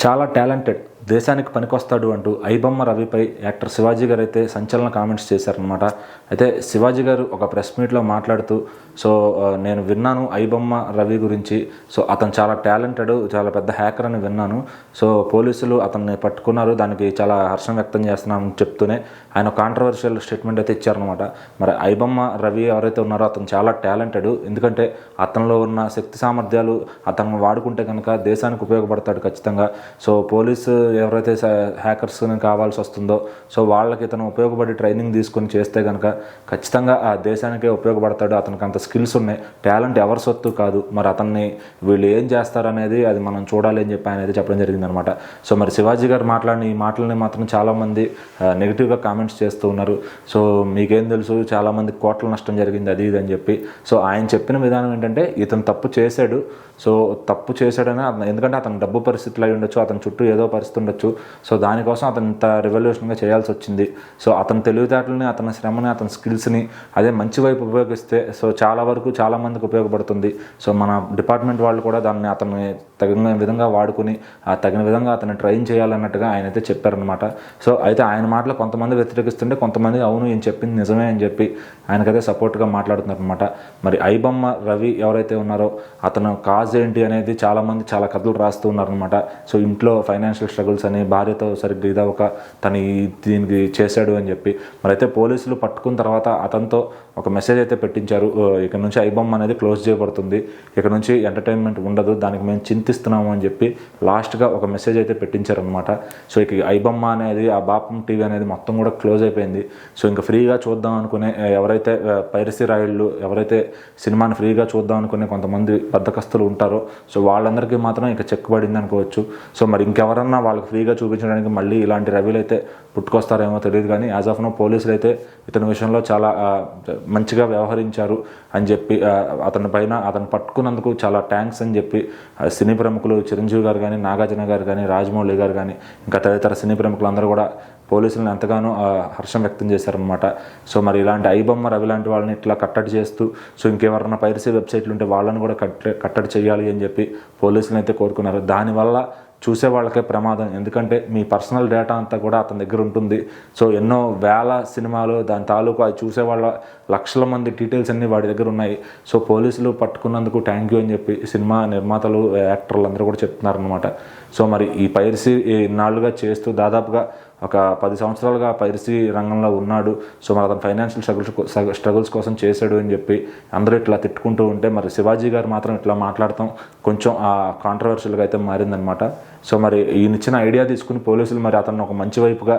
చాలా టాలెంటెడ్, దేశానికి పనికొస్తాడు అంటూ ఐబొమ్మ రవిపై యాక్టర్ శివాజీ గారు అయితే సంచలన కామెంట్స్ చేశారనమాట. అయితే శివాజీ గారు ఒక ప్రెస్ మీట్లో మాట్లాడుతూ నేను విన్నాను ఐబొమ్మ రవి గురించి. అతను చాలా టాలెంటెడ్, చాలా పెద్ద హ్యాకర్ అని విన్నాను. పోలీసులు అతన్ని పట్టుకున్నారు, దానికి చాలా హర్షం వ్యక్తం చేస్తున్నాను చెప్తూనే ఆయన కాంట్రవర్షియల్ స్టేట్మెంట్ అయితే ఇచ్చారనమాట. మరి ఐబొమ్మ రవి ఎవరైతే ఉన్నారో అతను చాలా టాలెంటెడ్, ఎందుకంటే అతనిలో ఉన్న శక్తి సామర్థ్యాలు అతను వాడుకుంటే కనుక దేశానికి ఉపయోగపడతాడు ఖచ్చితంగా. పోలీసు ఎవరైతే హ్యాకర్స్ కావాల్సి వస్తుందో వాళ్ళకి ఇతను ఉపయోగపడి ట్రైనింగ్ తీసుకొని చేస్తే కనుక ఖచ్చితంగా ఆ దేశానికే ఉపయోగపడతాడు. అతనికి అంత స్కిల్స్ ఉన్నాయి, టాలెంట్ ఎవరి సొత్తు కాదు. మరి అతన్ని వీళ్ళు ఏం చేస్తారనేది అది మనం చూడాలి అని చెప్పి ఆయన అయితే చెప్పడం జరిగిందనమాట. మరి శివాజీ గారు మాట్లాడిన ఈ మాటలని మాత్రం చాలామంది నెగిటివ్గా కామెంట్స్ చేస్తూ ఉన్నారు. మీకేం తెలుసు, చాలామంది కోట్ల నష్టం జరిగింది అది ఇది అని చెప్పి. ఆయన చెప్పిన విధానం ఏంటంటే ఇతను తప్పు చేశాడు, తప్పు చేశాడని ఎందుకంటే అతను డబ్బు పరిస్థితులు అయి ఉండొచ్చు, అతని చుట్టూ ఏదో పరిస్థితి ఉండొచ్చు. దానికోసం అతను ఇంత రెవల్యూషన్గా చేయాల్సి వచ్చింది. అతని తెలివితేటలని, అతని శ్రమని, అతని స్కిల్స్ని అదే మంచి వైపు ఉపయోగిస్తే చాలా వరకు చాలామందికి ఉపయోగపడుతుంది. మన డిపార్ట్మెంట్ వాళ్ళు కూడా దాన్ని అతన్ని తగిన విధంగా వాడుకుని తగిన విధంగా అతన్ని ట్రైన్ చేయాలన్నట్టుగా ఆయన అయితే చెప్పారనమాట. అయితే ఆయన మాటలు కొంతమంది వ్యతిరేకిస్తుంటే కొంతమంది అవును ఈయన చెప్పింది నిజమే అని చెప్పి ఆయనకైతే సపోర్ట్గా మాట్లాడుతున్నారు అనమాట. మరి ఐబొమ్మ రవి ఎవరైతే ఉన్నారో అతను కాజ్ ఏంటి అనేది చాలామంది చాలా కథలు రాస్తూ ఉన్నారనమాట. ఇంట్లో ఫైనాన్షియల్ స్ట్రగుల్స్ అని, భార్యతో సరిగ్గా ఇదవక తను దీనికి చేశాడు అని చెప్పి. మరి అయితే పోలీసులు పట్టుకున్న తర్వాత అతనితో ఒక మెసేజ్ అయితే పెట్టించారు, ఇక నుంచి ఐబొమ్మ అనేది క్లోజ్ చేయబడుతుంది, ఇక నుంచి ఎంటర్టైన్మెంట్ ఉండదు, దానికి మేము చింతిస్తున్నాము అని చెప్పి లాస్ట్గా ఒక మెసేజ్ అయితే పెట్టించారనమాట. ఇక ఐబొమ్మ అనేది, ఆ బాపం టీవీ అనేది మొత్తం కూడా క్లోజ్ అయిపోయింది. ఇంకా ఫ్రీగా చూద్దాం అనుకునే ఎవరైతే పైరసీ రాయిళ్ళు, ఎవరైతే సినిమాని ఫ్రీగా చూద్దాం అనుకునే కొంతమంది బద్దకస్తులు ఉంటారో వాళ్ళందరికీ మాత్రం ఇక చెక్ పడింది అనుకోవచ్చు. మరి ఇంకెవరన్నా వాళ్ళకి ఫ్రీగా చూపించడానికి మళ్ళీ ఇలాంటి రవిలు అయితే పుట్టుకొస్తారేమో తెలియదు, కానీ యాజ్ ఆఫ్ నో పోలీసులు అయితే ఇతని విషయంలో చాలా మంచిగా వ్యవహరించారు అని చెప్పి అతను పట్టుకున్నందుకు చాలా థ్యాంక్స్ అని చెప్పి సినీ ప్రముఖులు చిరంజీవి గారు కానీ, నాగార్జున గారు కానీ, రాజమౌళి గారు కానీ, ఇంకా తదితర సినీ ప్రముఖులు అందరూ కూడా పోలీసులను ఎంతగానో హర్షం వ్యక్తం చేశారనమాట. మరి ఇలాంటి ఐబొమ్మ రవి లాంటి వాళ్ళని ఇట్లా కట్టడి చేస్తూ ఇంకెవరన్నా పైరసీ వెబ్సైట్లు ఉంటే వాళ్ళని కూడా కట్టడి చేయాలి అని చెప్పి పోలీసులను అయితే కోరుకున్నారు. దానివల్ల చూసే వాళ్ళకే ప్రమాదం, ఎందుకంటే మీ పర్సనల్ డేటా అంతా కూడా అతని దగ్గర ఉంటుంది. ఎన్నో వేల సినిమాలు దాని తాలూకు అది చూసే వాళ్ళ లక్షల మంది డీటెయిల్స్ అన్నీ వాడి దగ్గర ఉన్నాయి. పోలీసులు పట్టుకున్నందుకు థ్యాంక్ యూ అని చెప్పి సినిమా నిర్మాతలు, యాక్టర్లు అందరూ కూడా చెప్తున్నారనమాట. మరి ఈ పైరసీ ఇన్నాళ్ళుగా చేస్తూ దాదాపుగా ఒక 10 సంవత్సరాలుగా పైరసీ రంగంలో ఉన్నాడు. మరి అతను ఫైనాన్షియల్ స్ట్రగుల్స్ కోసం చేశాడు అని చెప్పి అందరూ ఇట్లా తిట్టుకుంటూ ఉంటే మరి శివాజీ గారు మాత్రం ఇట్లా మాట్లాడటం కొంచెం కాంట్రవర్షియల్గా అయితే మారిందనమాట. మరి ఈయన ఇచ్చిన ఐడియా తీసుకుని పోలీసులు మరి అతను ఒక మంచి వైపుగా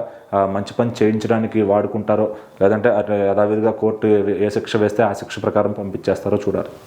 మంచి పని చేయించడానికి వాడుకుంటారో, లేదంటే యథావిధిగా కోర్టు ఏ శిక్ష వేస్తే ఆ శిక్ష ప్రకారం పంపించేస్తారో చూడాలి.